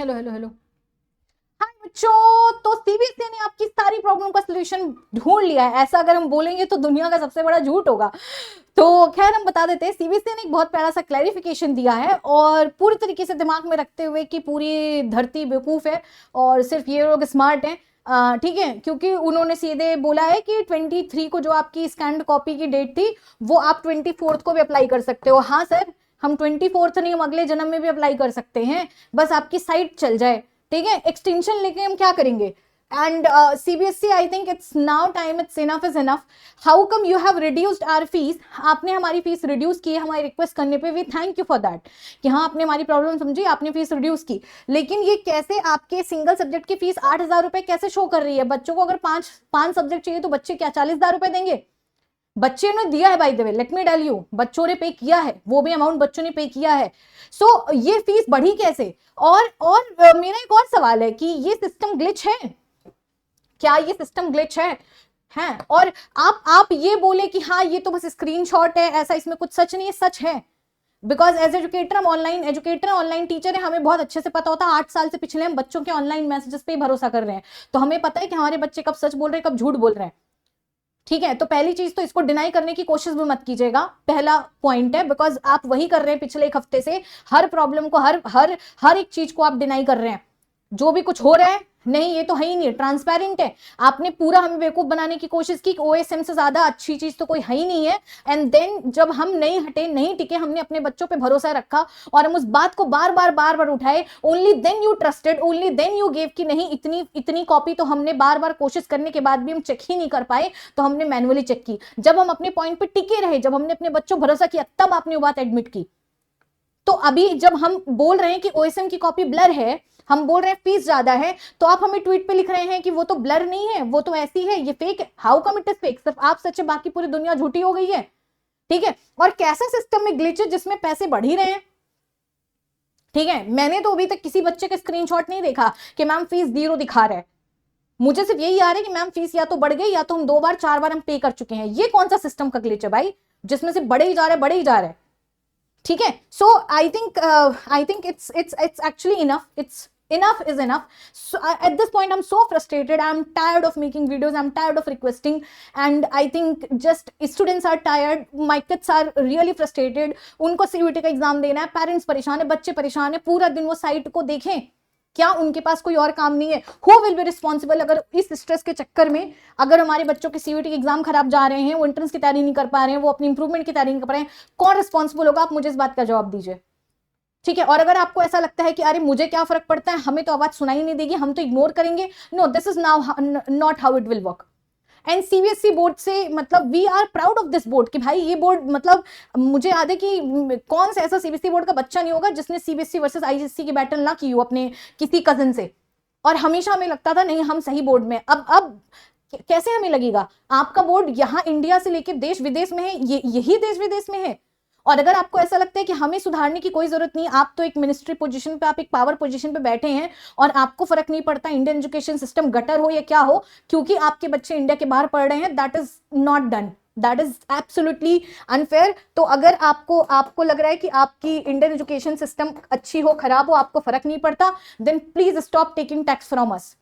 Hello hello hello. हाँ बच्चों, तो सीबीएसई ने आपकी सारी प्रॉब्लम का सलूशन ढूंढ लिया है। ऐसा अगर हम बोलेंगे तो दुनिया का सबसे बड़ा झूठ होगा। तो खैर हम बता देते हैं, सीबीएसई ने एक बहुत प्यारा सा क्लैरिफिकेशन दिया है और पूरी तरीके से दिमाग में रखते हुए कि पूरी धरती बेवकूफ है और सिर्फ ये लोग स्मार्ट हैं। ठीक है, क्योंकि उन्होंने सीधे बोला है कि 23 को जो आपकी स्कैंड कॉपी की डेट थी वो आप 24 को भी अप्लाई कर सकते हो। हाँ सर, हम 24 नहीं, हम अगले जन्म में भी अप्लाई कर सकते हैं, बस आपकी साइट चल जाए। ठीक है, एक्सटेंशन लेके हम क्या करेंगे। And CBSE, I think it's now time, it's enough is enough. How come you have reduced our fees. आपने हमारी फीस रिड्यूस की है हमारी रिक्वेस्ट करने पे, we thank you for that कि हाँ आपने हमारी प्रॉब्लम समझी, आपने फीस रिड्यूस की। लेकिन ये कैसे आपके सिंगल सब्जेक्ट की फीस 8,000 रुपए कैसे शो कर रही है। बच्चों को अगर पांच सब्जेक्ट चाहिए तो बच्चे क्या 40,000 रुपए देंगे। बच्चे ने दिया है, by the way let me tell you, बच्चों ने पे किया है, वो भी अमाउंट बच्चों ने पे किया है। सो ये फीस बढ़ी कैसे। और मेरा एक और सवाल है कि ये सिस्टम ग्लिच है क्या, ये सिस्टम ग्लिच है हैं। और आप ये बोले कि हाँ ये तो बस स्क्रीनशॉट है, ऐसा इसमें कुछ सच नहीं है। सच है, बिकॉज एज एजुकेटर हम ऑनलाइन एजुकेटर, ऑनलाइन टीचर है, हमें बहुत अच्छे से पता होता है। 8 साल से पिछले हम बच्चों के ऑनलाइन मैसेजेस पे ही भरोसा कर रहे हैं, तो हमें पता है कि हमारे बच्चे कब सच बोल रहे हैं कब झूठ बोल रहे हैं। ठीक है, तो पहली चीज तो इसको डिनाई करने की कोशिश भी मत कीजिएगा, पहला पॉइंट है, बिकॉज आप वही कर रहे हैं पिछले एक हफ्ते से। हर प्रॉब्लम को, हर हर हर एक चीज को आप डिनाई कर रहे हैं। जो भी कुछ हो रहा है, नहीं ये तो है ही नहीं, ट्रांसपेरेंट है। आपने पूरा हमें बेवकूफ बनाने की कोशिश की, ओएसएम से ज्यादा अच्छी चीज तो कोई है ही नहीं है। एंड देन जब हम नहीं हटे, नहीं टिके, हमने अपने बच्चों पे भरोसा रखा और हम उस बात को बार बार उठाए, only then you trusted, only then you gave कि नहीं इतनी इतनी कॉपी तो हमने बार बार कोशिश करने के बाद भी हम चेक ही नहीं कर पाए, तो हमने मैनुअली चेक की। जब हम अपने पॉइंट पे टिके रहे, जब हमने अपने बच्चों भरोसा किया, तब आपने वो बात एडमिट की। तो अभी जब हम बोल रहे हैं कि ओएसएम की कॉपी ब्लर है, हम बोल रहे हैं फीस ज्यादा है, तो आप हमें ट्वीट पे लिख रहे हैं कि वो तो ब्लर नहीं है, वो तो ऐसी है, ये फेक है। How come it is fake. सिर्फ आप सच है, बाकी पूरी दुनिया झूठी हो गई है। ठीक है, और कैसा सिस्टम में ग्लिच है जिसमें पैसे बढ़ ही रहे हैं। ठीक है, मैंने तो अभी तक किसी बच्चे का स्क्रीनशॉट नहीं देखा कि मैम फीस 0 दिखा रहा है। मुझे सिर्फ यही आ रहा है कि मैम फीस या तो बढ़ गई या तो हम 2 बार 4 बार हम पे कर चुके हैं। ये कौन सा सिस्टम का ग्लिच है भाई, जिसमें से बढ़े ही जा रहा है, बढ़े ही जा रहा है। ठीक है, so I think it's actually enough, it's enough is enough. So at this point I'm so frustrated, I'm tired of making videos, I'm tired of requesting, and I think just students are tired, my kids are really frustrated. उनको CUET का exam देना है, parents परेशान है, बच्चे परेशान है, पूरा दिन वो साइट को देखें, क्या उनके पास कोई और काम नहीं है। हु विल बी रिस्पॉन्सिबल अगर इस स्ट्रेस के चक्कर में अगर हमारे बच्चों के सीयूईटी के एग्जाम खराब जा रहे हैं, वो एंट्रेंस की तैयारी नहीं कर पा रहे हैं, वो अपनी इंप्रूवमेंट की तैयारी नहीं कर पा रहे हैं, कौन रिस्पॉन्सिबल होगा। आप मुझे इस बात का जवाब दीजिए। ठीक है, और अगर आपको ऐसा लगता है कि अरे मुझे क्या फर्क पड़ता है, हमें तो आवाज सुनाई नहीं देगी, हम तो इग्नोर करेंगे, no, this is now not how it will work. And CBSE board से मतलब we are proud of this board कि भाई ये बोर्ड, मतलब मुझे याद है कि कौन सा ऐसा सीबीएसई बोर्ड का बच्चा नहीं होगा जिसने सीबीएसई वर्सेस आईसीएसई की बैटल ना की हो अपने किसी कजन से। और हमेशा हमें लगता था नहीं हम सही बोर्ड में। अब कैसे हमें लगेगा आपका बोर्ड यहाँ इंडिया से लेकर देश विदेश में है, यही देश विदेश में है। और अगर आपको ऐसा लगता है कि हमें सुधारने की कोई जरूरत नहीं, आप तो एक मिनिस्ट्री पोजीशन पे, आप एक पावर पोजीशन पे बैठे हैं और आपको फर्क नहीं पड़ता इंडियन एजुकेशन सिस्टम गटर हो या क्या हो, क्योंकि आपके बच्चे इंडिया के बाहर पढ़ रहे हैं, that is not done, that is absolutely unfair. तो अगर आपको लग रहा है कि आपकी इंडियन एजुकेशन सिस्टम अच्छी हो खराब हो आपको फर्क नहीं पड़ता, then please stop taking tax from us.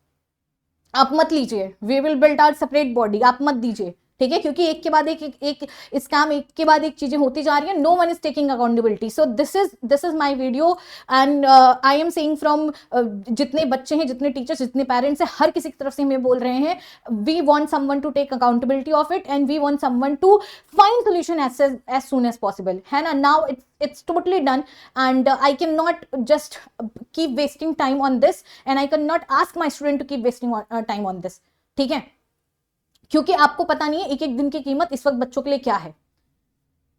आप मत लीजिए, we will build our separate body, आप मत दीजिए। ठीक है, क्योंकि एक के बाद एक स्कैम, एक के बाद एक चीजें होती जा रही है, no one is taking accountability. So this is my video and I am saying from जितने बच्चे हैं, जितने टीचर्स, जितने पेरेंट्स हैं, हर किसी की तरफ से हमें बोल रहे हैं, we want someone to take accountability of it and we want someone to find solution as soon as possible, है ना। Now it's totally done and I cannot just keep wasting time on this and I cannot ask my student to keep wasting time on this. ठीक है, क्योंकि आपको पता नहीं है एक एक दिन की कीमत इस वक्त बच्चों के लिए क्या है।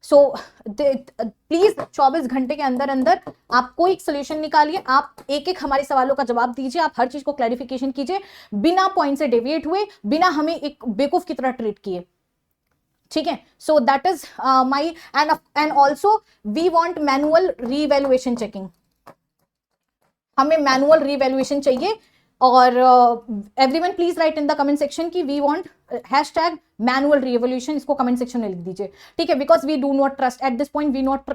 सो प्लीज 24 घंटे के अंदर अंदर आप कोई एक सोल्यूशन निकालिए, आप एक एक हमारे सवालों का जवाब दीजिए, आप हर चीज को क्लैरिफिकेशन कीजिए बिना पॉइंट से डेविएट हुए, बिना हमें एक बेवकूफ की तरह ट्रीट किए। ठीक है, so that is my and also we want manual revaluation checking, हमें मैनुअल रीवैल्यूएशन चाहिए और everyone please write in the comment section कि we want hashtag manual revolution, इसको कमेंट सेक्शन में लिख दीजिए, ठीक है। Because we do not trust at this point,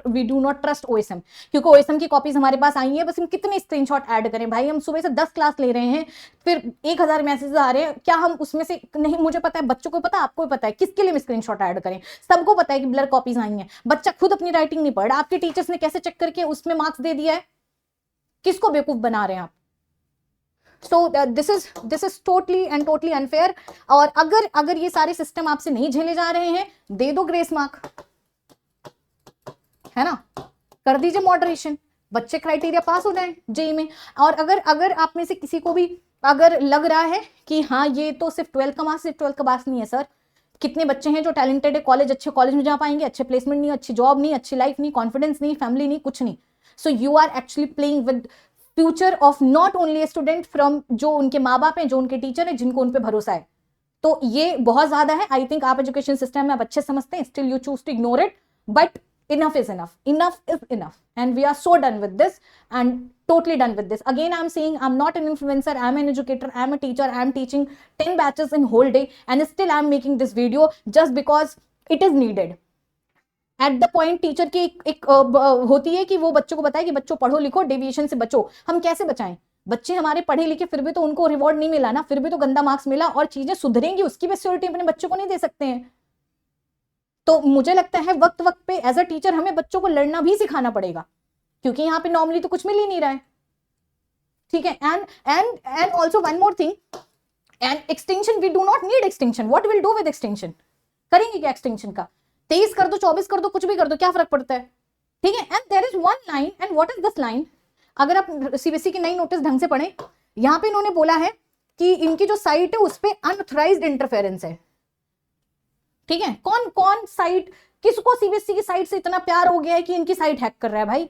we do not trust OSM, क्योंकि ओएसएम की कॉपीज हमारे पास आई है, बस हम कितने स्क्रीनशॉट ऐड करें भाई, हम सुबह से 10 क्लास ले रहे हैं, फिर 1000 मैसेज आ रहे हैं, क्या हम उसमें से नहीं, मुझे पता है, बच्चों को पता है, आपको पता है, किसके लिए हम स्क्रीनशॉट ऐड करें, सबको पता है कि ब्लर कॉपीज आई हैं, बच्चा खुद अपनी राइटिंग नहीं पढ़, आपके टीचर्स ने कैसे चेक करके उसमें मार्क्स दे दिया है, किसको बेवकूफ बना रहे हैं आप। सो दिस इज टोटली अनफेयर। और अगर ये सारे सिस्टम आपसे नहीं झेले जा रहे हैं, दे दो ग्रेस मार्क, है ना, कर दीजिए मॉडरेशन, बच्चे क्राइटेरिया पास हो जाए जेई में। और अगर आप में से किसी को भी अगर लग रहा है कि हाँ ये तो सिर्फ 12 का मार्क्स, सिर्फ 12 का पास नहीं है सर, कितने बच्चे हैं जो टैलेंटेड है, कॉलेज, अच्छे कॉलेज में जा पाएंगे, अच्छे प्लेसमेंट नहीं, अच्छी जॉब नहीं, अच्छी लाइफ नहीं, कॉन्फिडेंस नहीं, फैमिली नहीं, कुछ नहीं। So you are actually playing with future of not only student from जो उनके माँ बाप हैं, जो उनके टीचर हैं, जिनको उन पे भरोसा है। तो ये बहुत ज्यादा है। आई थिंक आप एजुकेशन सिस्टम में आप अच्छे समझते हैं, still you choose to ignore it, but enough is enough, enough is enough, and we are so done with this, and totally done with this. Again I'm saying, I'm not an influencer, I'm an educator, I'm a teacher, I'm teaching 10 batches in whole day, and still I'm making this video just because it is needed. At the point teacher की एक होती है कि वो बच्चों को बताए कि बच्चों पढ़ो लिखो, डेविएशन से बचो। हम कैसे बचाएं? बच्चे हमारे पढ़े लिखे, फिर भी तो उनको रिवॉर्ड नहीं मिला ना, फिर भी तो गंदा मार्क्स मिला, और चीजें सुधरेंगी उसकी भी श्योरिटी अपने बच्चों को नहीं दे सकते हैं। तो मुझे लगता है वक्त वक्त पे एज अ टीचर हमें बच्चों को लड़ना भी सिखाना पड़ेगा, क्योंकि यहाँ पे नॉर्मली तो कुछ मिल ही नहीं रहा है, ठीक है। And also one more thing, and extension, we do not need extension, what will do with extension? करेंगे क्या एक्सटेंशन का? 23 कर दो, 24 कर दो, कुछ भी कर दो, क्या फर्क पड़ता है, ठीक है। And there is one line, and what is this line? अगर आप सीबीएसई की नई नोटिस ढंग से पढ़ें, यहाँ पे इन्होंने बोला है कि इनकी जो साइट है उस पर अनऑथराइज्ड इंटरफेरेंस है, ठीक है। कौन कौन साइट, किसको सीबीएसई की साइट से इतना प्यार हो गया है कि इनकी साइट हैक कर रहा है? भाई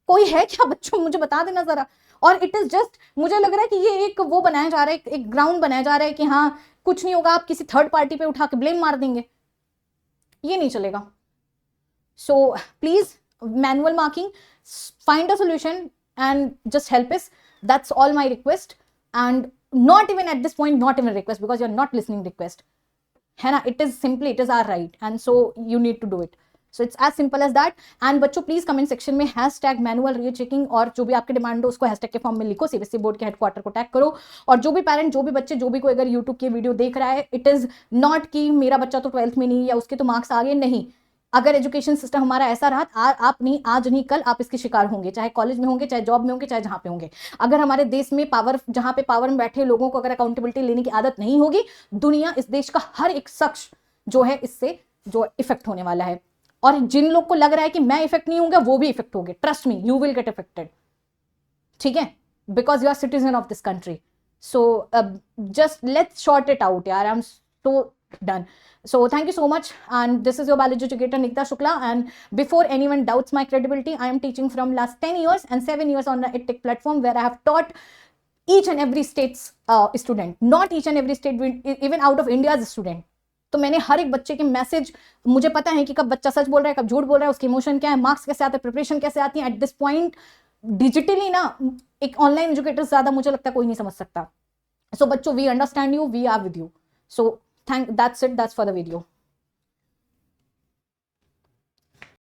कोई है क्या? बच्चों मुझे बता देना जरा। और इट इज जस्ट, मुझे लग रहा है कि ये एक वो बनाया जा रहा है, एक ग्राउंड बनाया जा रहा है कि हाँ कुछ नहीं होगा, आप किसी थर्ड पार्टी पे उठा के ब्लेम मार देंगे, ये नहीं चलेगा। So please manual marking, find a solution and just help us, that's all my request, and not even at this point, not even request, because you are not listening request, है ना। It is simply, it is our right, and so you need to do it. So it's as simple as that. And बच्चों please comment section में hashtag manual rechecking, और जो भी आपके demand हो उसको हैशटैग के फॉर्म में लिखो, सीबीएसई बोर्ड के हेडक्वार्टर को टैग करो। और जो भी पेरेंट, जो भी बच्चे, जो भी कोई अगर यूट्यूब की वीडियो देख रहा है, इट इज नॉट कि मेरा बच्चा तो 12th में नहीं, या उसके तो मार्क्स आ गए, नहीं। अगर एजुकेशन सिस्टम हमारा ऐसा रहा, आप नहीं, आज नहीं कल आप इसके शिकार होंगे, चाहे कॉलेज में होंगे, चाहे जॉब में होंगे, चाहे जहां पे होंगे। अगर हमारे देश में पावर, जहां पे पावर में बैठे लोगों को अगर अकाउंटेबिलिटी लेने की आदत नहीं होगी, दुनिया, इस देश का हर एक शख्स जो है इससे जो इफेक्ट होने वाला है। और जिन लोग को लग रहा है कि मैं इफेक्ट नहीं होऊंगा, वो भी इफेक्ट होंगे, trust me, you will get affected, ठीक है, because you are citizen of this country. So just let's short it out यार, I am so done. So thank you so much, and this is your biology educator Nikita Shukla, and before anyone doubts my credibility, I am teaching from last 10 years and 7 years on the EdTech platform, where I have taught each and every state's student, not each and every state, even out of India's student. तो मैंने हर एक बच्चे के message, मुझे पता है कि कब बच्चा सच बोल रहा है, कब झूठ बोल रहा है, उसके इमोशन क्या है, मार्क्स कैसे आते हैं, प्रिपरेशन कैसे आती है। एट दिस पॉइंट डिजिटली ना, एक ऑनलाइन एजुकेटर ज्यादा मुझे लगता है कोई नहीं समझ सकता। सो बच्चों, we understand you, we are with you. So that's it, that's for the video.